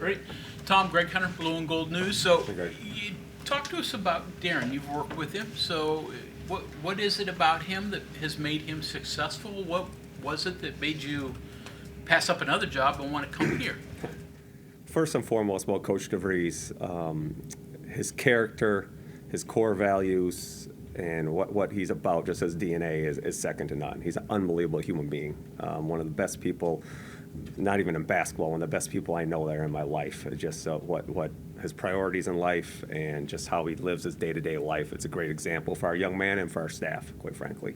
Great. Tom, Greg Hunter, Blue and Gold News. So Okay. you talk to us about Darren. You've worked with him. So what is it about him that has made him successful? What was it that made you pass up another job and want to come here? First and foremost, about Coach DeVries, his character, his core values, and what he's about, just his DNA, is second to none. He's an unbelievable human being. One of the best people, not even in basketball, one of the best people I know that are in my life. Just what his priorities in life and just how he lives his day-to-day life. It's a great example for our young man and for our staff, quite frankly.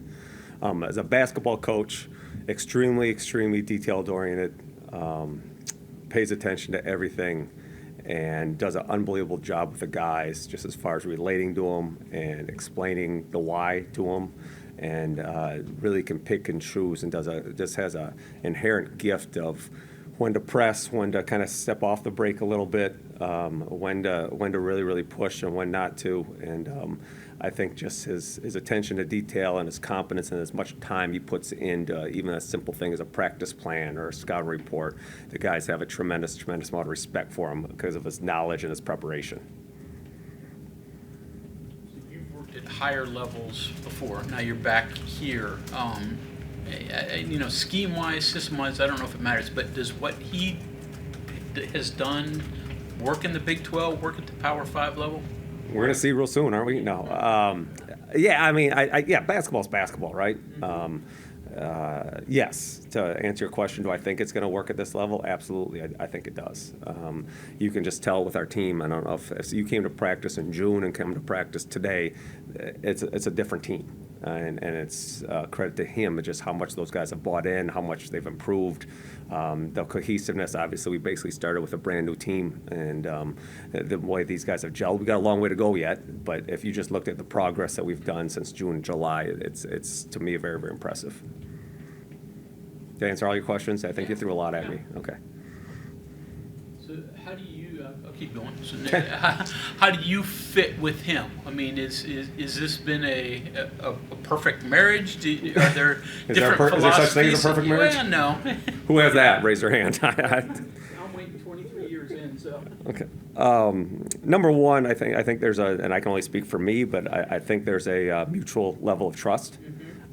As a basketball coach, extremely detail-oriented, pays attention to everything, and does an unbelievable job with the guys, just as far as relating to them and explaining the why to them, and really can pick and choose, and just has a inherent gift of when to press, when to kind of step off the brake a little bit, when to really push, and when not to. And I think just his attention to detail and his competence and as much time he puts into even a simple thing as a practice plan or a scouting report, the guys have a tremendous amount of respect for him because of his knowledge and his preparation. You've worked at higher levels before. Now you're back here. Scheme-wise, system-wise, I don't know if it matters, but does what he has done work in the Big 12, work at the Power 5 level? We're going to see real soon, aren't we? No. Basketball's basketball, right? Yes. To answer your question, do I think it's going to work at this level? Absolutely, I think it does. You can just tell with our team. I don't know if you came to practice in June and come to practice today, it's a different team. And it's credit to him, just how much those guys have bought in, how much they've improved. The cohesiveness, obviously, we basically started with a brand new team, and the way these guys have gelled, we got a long way to go yet, but if you just looked at the progress that we've done since June and July, it's to me very, very impressive. Did I answer all your questions? I think you threw a lot at me. Okay. So how do you, I'll keep going. So how do you fit with him? I mean, is this been a perfect marriage? Are there different philosophies? Is there such thing as a perfect marriage? Well, no. Who has that? Raise their hand. I'm waiting 23 years in, so. Okay. Number one, I think there's and I can only speak for me, but I think there's a mutual level of trust.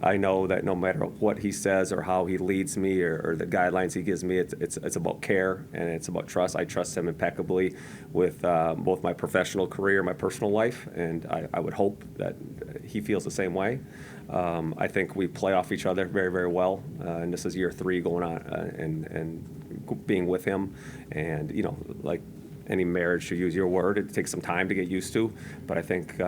I know that no matter what he says or how he leads me or the guidelines he gives me, it's about care and it's about trust. I trust him impeccably with both my professional career and my personal life, and I would hope that he feels the same way. I think we play off each other very, very well, and this is year 3 going on and being with him. And, like any marriage, to use your word, it takes some time to get used to, but I think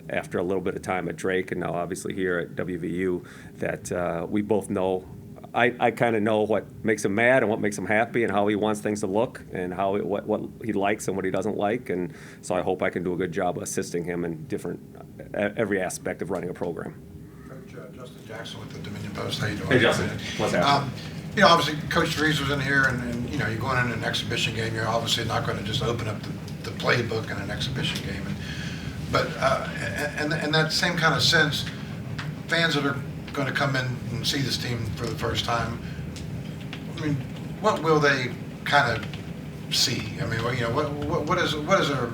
after a little bit of time at Drake and now obviously here at WVU, that we both know, I kind of know what makes him mad and what makes him happy and how he wants things to look and what he likes and what he doesn't like, and so I hope I can do a good job of assisting him in every aspect of running a program. Coach Justin Jackson with the Dominion Post. How you doing? Hey, Justin. What's happening? Obviously Coach DeVries was in here, and you're going in an exhibition game. You're obviously not going to just open up the playbook in an exhibition game. But in that same kind of sense, fans that are going to come in and see this team for the first time, I mean, what will they kind of see? I mean, what is a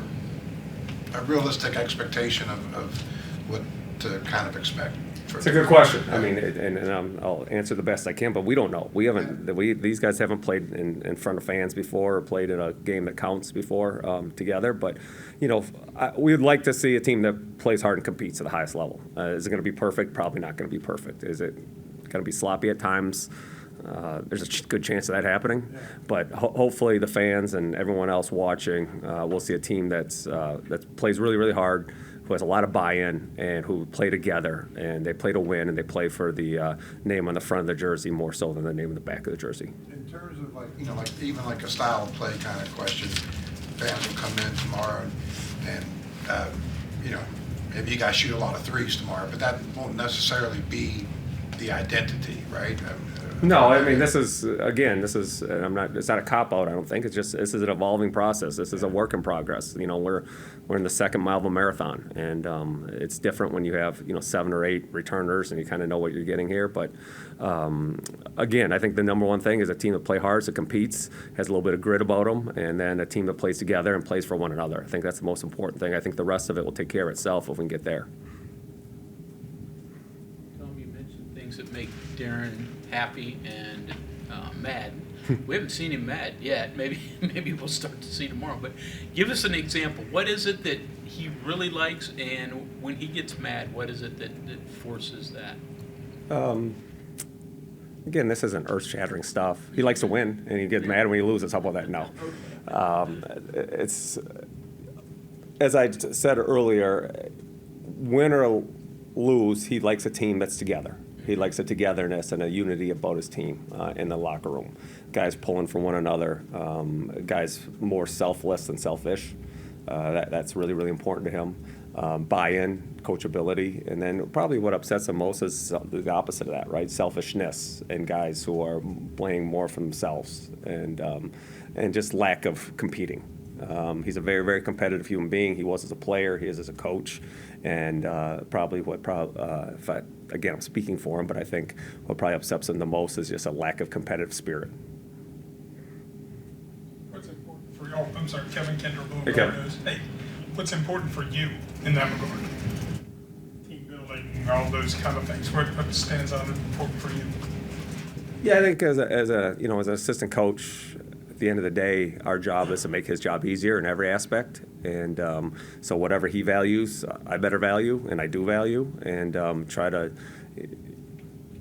realistic expectation of what to kind of expect? It's a good question. I mean, I'll answer the best I can, but we don't know. These guys haven't played in front of fans before or played in a game that counts before together. But we would like to see a team that plays hard and competes at the highest level. Is it going to be perfect? Probably not going to be perfect. Is it going to be sloppy at times? There's a good chance of that happening, but hopefully the fans and everyone else watching will see a team that plays really, really hard, who has a lot of buy-in, and who play together, and they play to win, and they play for the name on the front of the jersey more so than the name on the back of the jersey. In terms of even a style of play kind of question, fans will come in tomorrow and maybe you guys shoot a lot of threes tomorrow, but that won't necessarily be the identity, right? No, I mean, this is, it's not a cop-out, I don't think. This is an evolving process. This is a work in progress. We're in the second mile of a marathon, and it's different when you have, 7 or 8 returners and you kind of know what you're getting here. But again, I think the number one thing is a team that plays hard, that competes, has a little bit of grit about them, and then a team that plays together and plays for one another. I think that's the most important thing. I think the rest of it will take care of itself if we can get there. Tom, you mentioned things that make Darren happy and mad. We haven't seen him mad yet. Maybe we'll start to see tomorrow. But give us an example. What is it that he really likes, and when he gets mad, what is it that forces that? Again, this isn't earth-shattering stuff. He likes to win, and he gets mad when he loses. How about that? No. It's, as I said earlier, win or lose, he likes a team that's together. He likes a togetherness and a unity about his team in the locker room. Guys pulling for one another, guys more selfless than selfish. That's really, really important to him. Buy-in, coachability, and then probably what upsets him most is the opposite of that, right? Selfishness and guys who are playing more for themselves and just lack of competing. He's a very, very competitive human being. He was as a player, he is as a coach, and again, I'm speaking for him, but I think what probably upsets him the most is just a lack of competitive spirit. What's important for y'all? I'm sorry, Kevin Kendall. Hey, Kevin. Hey, what's important for you in that regard? Team building, all those kind of things. What stands out as important for you? Yeah, I think as an assistant coach, at the end of the day, our job is to make his job easier in every aspect. And so whatever he values, I better value, and I do value, and try to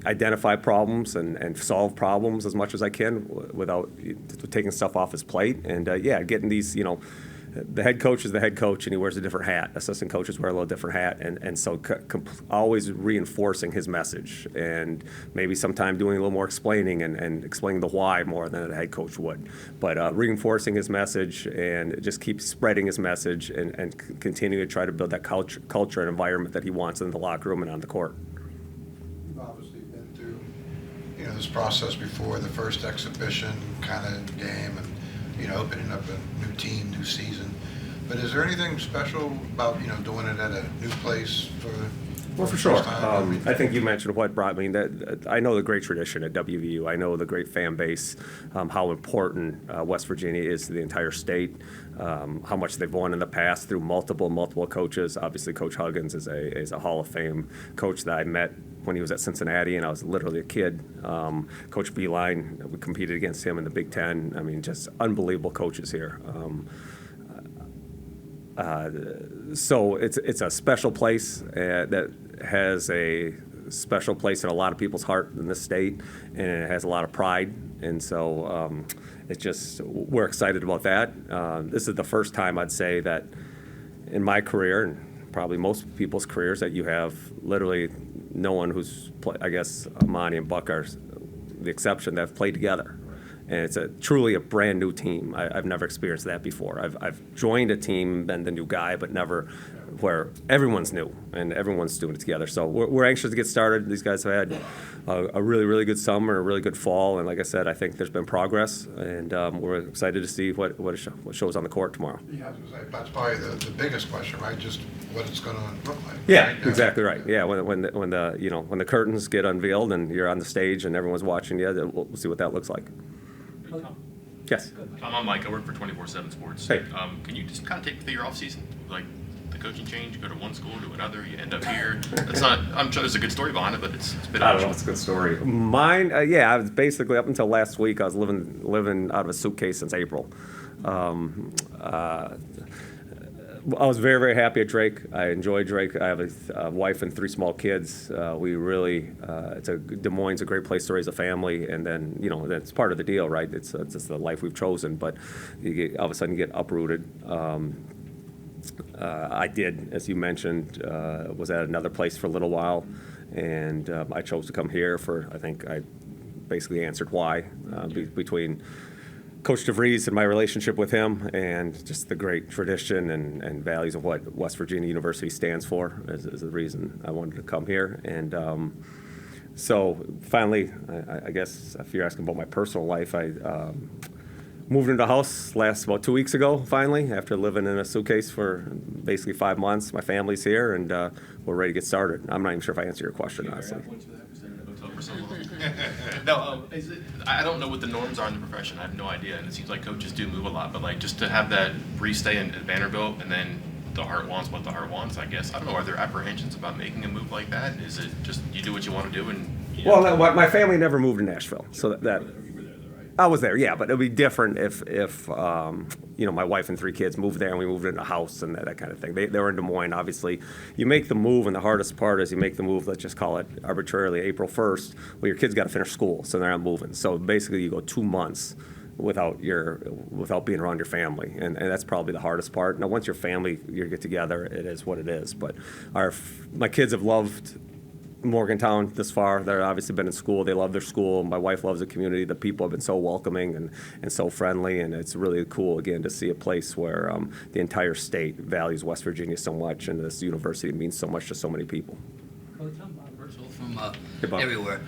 identify problems and solve problems as much as I can without taking stuff off his plate. And getting these, the head coach is the head coach, and he wears a different hat. Assistant coaches wear a little different hat, and so always reinforcing his message, and maybe sometime doing a little more explaining and explaining the why more than a head coach would. But reinforcing his message and just keep spreading his message and continue to try to build that culture and environment that he wants in the locker room and on the court. You've obviously been through, this process before, the first exhibition kind of game, and opening up a new team, new season. But is there anything special about, doing it at a new place Well, for sure. I think you mentioned what brought me. That I know the great tradition at WVU. I know the great fan base, how important West Virginia is to the entire state, how much they've won in the past through multiple coaches. Obviously, Coach Huggins is a Hall of Fame coach that I met when he was at Cincinnati, and I was literally a kid. Coach Beeline, we competed against him in the Big Ten. I mean, just unbelievable coaches here. So it's a special place that has a special place in a lot of people's heart in this state, and it has a lot of pride. And so we're excited about that. This is the first time I'd say that in my career, and probably most people's careers, that you have literally no one who's, I guess, Amani and Buck are the exception, that have played together. And it's truly a brand new team. I've never experienced that before. I've joined a team, been the new guy, but never where everyone's new and everyone's doing it together. So we're anxious to get started. These guys have had a really, really good summer, a really good fall, and like I said, I think there's been progress, and we're excited to see what shows on the court tomorrow. Yeah, I was going to say, that's probably the biggest question, right? Just what it's going to look like. Yeah, right? exactly right. Yeah, when the curtains get unveiled and you're on the stage and everyone's watching you, we'll see what that looks like. Yes. Tom, I'm Mike. I work for 24/7 Sports. Hey. Can you just kind of take me through your off season, like the coaching change? You go to one school to another, you end up here. That's not. I'm sure there's a good story behind it, but it's a bit. I don't know. It's a good story. Mine, I was basically up until last week. I was living out of a suitcase since April. I was very, very happy at Drake. I enjoy Drake. I have a wife and 3 small kids. We really, Des Moines is a great place to raise a family, and then, that's part of the deal, right? It's the life we've chosen, but all of a sudden you get uprooted. I did, as you mentioned, was at another place for a little while, and I chose to come here I think I basically answered why, between Coach DeVries and my relationship with him, and just the great tradition and values of what West Virginia University stands for is the reason I wanted to come here. And So finally, I guess if you're asking about my personal life, I moved into a house about 2 weeks ago, finally, after living in a suitcase for basically 5 months. My family's here, and we're ready to get started. I'm not even sure if I answered your question, honestly. No, I don't know what the norms are in the profession. I have no idea, and it seems like coaches do move a lot. But like just to have that brief stay at Vanderbilt, and then the heart wants what the heart wants. I guess I don't know. Are there apprehensions about making a move like that? Is it just you do what you want to do and? Well, my family never moved to Nashville, so that I was there, yeah, but it'd be different if my wife and 3 kids moved there and we moved into a house and that kind of thing. They were in Des Moines, obviously. You make the move, and the hardest part is you make the move, let's just call it arbitrarily April 1st, well, your kids got to finish school, so they're not moving. So basically you go 2 months without being around your family, and that's probably the hardest part. Now, once your family, you get together, it is what it is. But my kids have loved Morgantown this far. They've obviously been in school. They love their school. My wife loves the community. The people have been so welcoming and so friendly, and it's really cool, again, to see a place where the entire state values West Virginia so much, and this university means so much to so many people. Coach, I'm Bob Virtual from Hey, Bob. everywhere.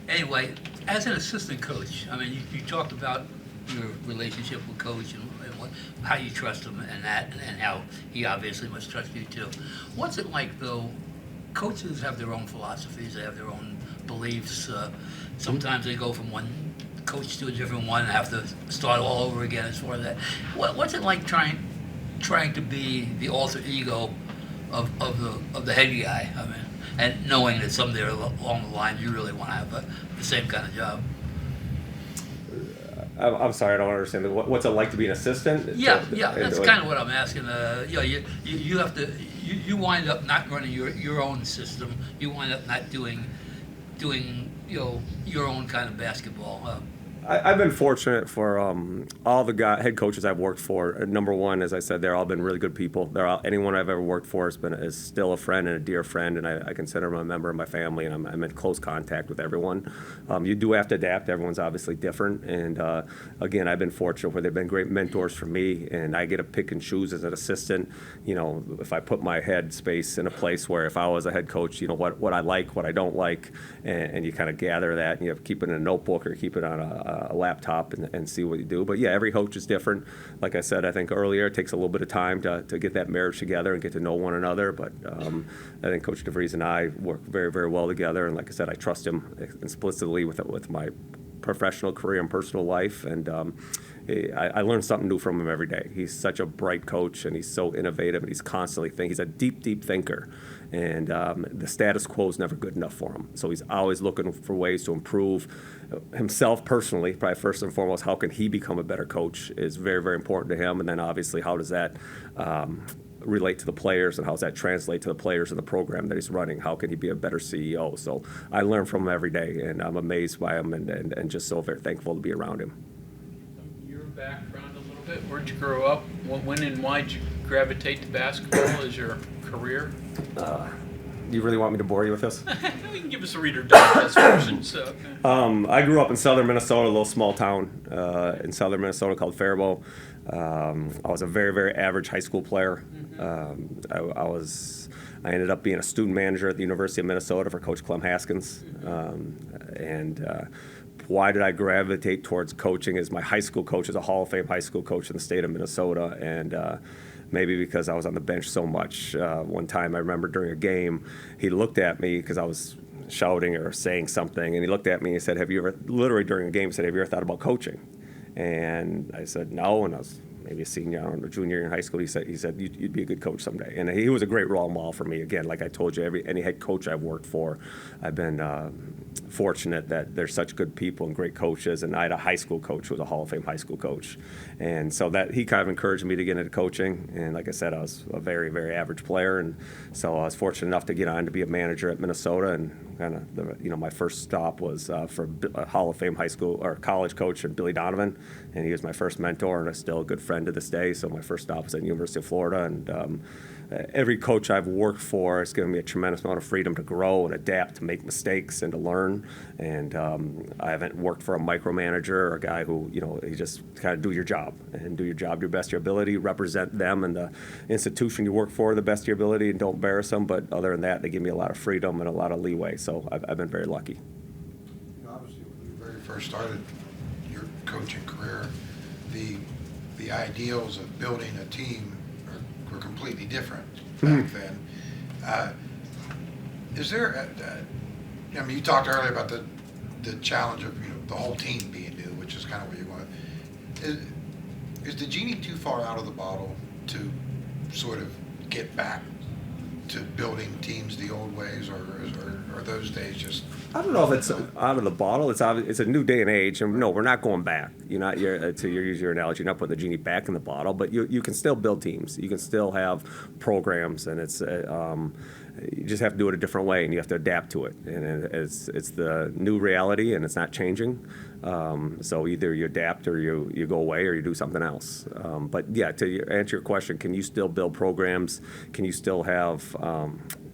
Anyway, as an assistant coach, I mean, you talked about your relationship with Coach and how you trust him and how he obviously must trust you too. What's it like, though? Coaches have their own philosophies, they have their own beliefs. Sometimes they go from one coach to a different one and have to start all over again as far as that. What's it like trying to be the alter ego of the head guy? I mean, and knowing that someday along the line you really want to have the same kind of job. I'm sorry, I don't understand. What's it like to be an assistant? Yeah, that's kind of what I'm asking. You have to. You wind up not running your own system. You wind up not doing your own kind of basketball. I've been fortunate for all the head coaches I've worked for. Number one, as I said, they've all been really good people. Anyone I've ever worked for is still a friend and a dear friend, and I consider them a member of my family, and I'm in close contact with everyone. You do have to adapt. Everyone's obviously different, and again, I've been fortunate where they've been great mentors for me, and I get to pick and choose as an assistant. If I put my head space in a place where if I was a head coach, what I like, what I don't like, and you kind of gather that, and you have to keep it in a notebook or keep it on a laptop and see what you do. But yeah, every coach is different. Like I said, I think earlier, it takes a little bit of time to get that marriage together and get to know one another. But I think Coach DeVries and I work very, very well together. And like I said, I trust him explicitly with my professional career and personal life. And I learn something new from him every day. He's such a bright coach, and he's so innovative, and he's constantly thinking. He's a deep, deep thinker. And the status quo is never good enough for him. So he's always looking for ways to improve himself personally. Probably first and foremost, how can he become a better coach is very, very important to him. And then obviously, how does that relate to the players, and how does that translate to the players in the program that he's running? How can he be a better CEO? So I learn from him every day, and I'm amazed by him and just so very thankful to be around him. Your background a little bit, where'd you grow up? When and why did you gravitate to basketball as your career? You really want me to bore you with this? You can give us a Reader Digest version. So. I grew up in southern Minnesota, a little small town in southern Minnesota called Faribault. I was a very, very average high school player. I ended up being a student manager at the University of Minnesota for Coach Clem Haskins. Why did I gravitate towards coaching? Is my high school coach is a Hall of Fame high school coach in the state of Minnesota, and maybe because I was on the bench so much. One time I remember during a game, he looked at me because I was shouting or saying something, and he looked at me and said, literally during a game, said, have you ever thought about coaching? And I said, no, and I was maybe a senior or a junior in high school. He said you'd be a good coach someday. And he was a great role model for me. Again, like I told you, any head coach I've worked for, I've been fortunate that there's such good people and great coaches. And I had a high school coach who was a Hall of Fame high school coach. And so that he kind of encouraged me to get into coaching. And like I said, I was a very, very average player. And so I was fortunate enough to get on to be a manager at Minnesota. And kind of, my first stop was for a Hall of Fame high school or college coach, Billy Donovan. And he was my first mentor and is still a good friend to this day. So my first stop was at the University of Florida. And every coach I've worked for has given me a tremendous amount of freedom to grow and adapt, to make mistakes and to learn. And I haven't worked for a micromanager or a guy who, you just kind of do your job and do your job to the best of your ability, represent them and the institution you work for to the best of your ability, and don't embarrass them. But other than that, they give me a lot of freedom and a lot of leeway. So I've been very lucky. Obviously, when you very first started your coaching career, the ideals of building a team were completely different back then. Is there, you talked earlier about the challenge of the whole team being new, which is kind of what you want. Is the genie too far out of the bottle to sort of get back to building teams the old ways, or are those days just? I don't know if it's out of the bottle. It's a new day and age, and no, we're not going back. To use your analogy, you're not putting the genie back in the bottle, but you can still build teams. You can still have programs, and it's you just have to do it a different way, and you have to adapt to it. And it's the new reality, and it's not changing. So either you adapt, or you go away, or you do something else. But yeah, to answer your question, can you still build programs? Can you still have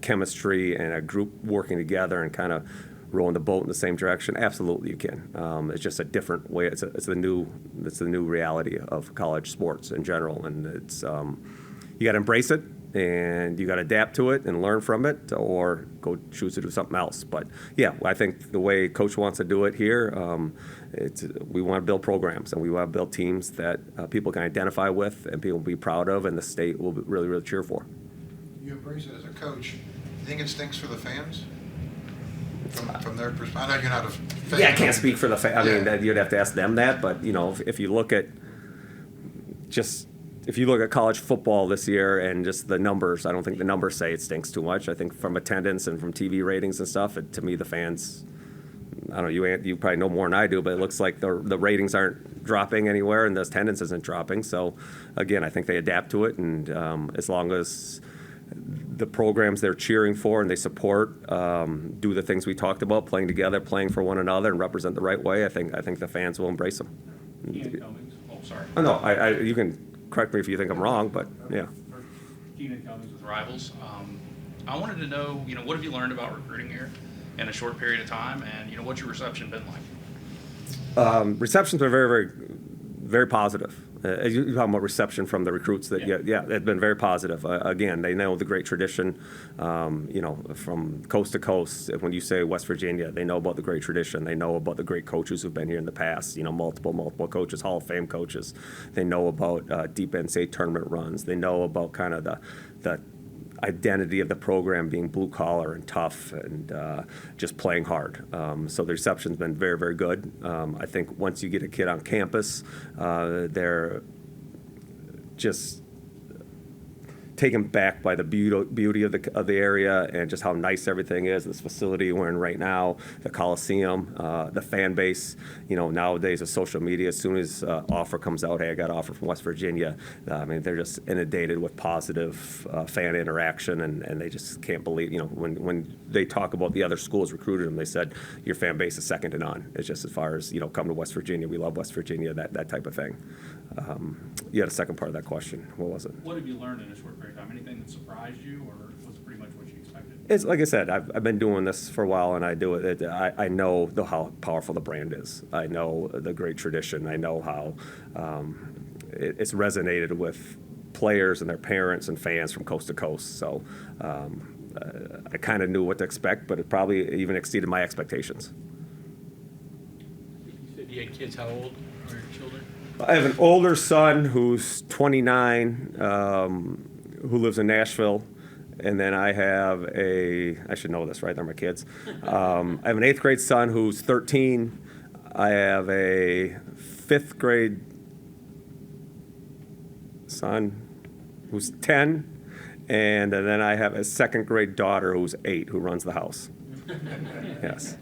chemistry and a group working together and kind of rowing the boat in the same direction? Absolutely, you can. It's just a different way. It's the new reality of college sports in general, and it's you got to embrace it, and you got to adapt to it and learn from it, or go choose to do something else. But yeah, I think the way Coach wants to do it here, we want to build programs, and we want to build teams that people can identify with and people will be proud of, and the state will really, really cheer for. You embrace it as a coach. You think it stinks for the fans? From their perspective, I know you're not a fan. Yeah, I can't speak for the fans. I mean, you'd have to ask them that. But if you look at college football this year and just the numbers, I don't think the numbers say it stinks too much. I think from attendance and from TV ratings and stuff, to me the fans, I don't know, you probably know more than I do, but it looks like the ratings aren't dropping anywhere and the attendance isn't dropping. So again, I think they adapt to it, and as long as the programs they're cheering for and they support do the things we talked about, playing together, playing for one another, and represent the right way, I think the fans will embrace them. Keenan Cummings. Oh, sorry. Oh, no, you can correct me if you think I'm wrong, but yeah. Keenan Cummings with Rivals. I wanted to know, what have you learned about recruiting here in a short period of time, and what's your reception been like? Reception's been very, very, very positive. You're talking about reception from the recruits that, yeah, it's been very positive. Again, they know the great tradition, from coast to coast. When you say West Virginia, they know about the great tradition. They know about the great coaches who've been here in the past, multiple coaches, Hall of Fame coaches. They know about deep NCAA tournament runs. They know about kind of the identity of the program being blue collar and tough and just playing hard. So the reception's been very, very good. I think once you get a kid on campus, they're just taken back by the beauty of the area and just how nice everything is. This facility we're in right now, the Coliseum, the fan base. Nowadays with social media, as soon as offer comes out, hey, I got an offer from West Virginia. They're just inundated with positive fan interaction, and they just can't believe. When they talk about the other schools recruited them, they said your fan base is second to none. It's just as far as come to West Virginia. We love West Virginia. That type of thing. You had a second part of that question. What was it? What have you learned in a short period of time? Anything that surprised you, or was it pretty much what you expected? It's like I said, I've been doing this for a while, and I do it. I know how powerful the brand is. I know the great tradition. I know how it's resonated with players and their parents and fans from coast to coast. So I kind of knew what to expect, but it probably even exceeded my expectations. You said you had kids. How old are your children? I have an older son who's 29, who lives in Nashville, and then I have I should know this, right? They're my kids. I have an 8th grade son who's 13. I have a 5th grade son who's 10, and then I have a 2nd grade daughter who's 8 who runs the house. Yes.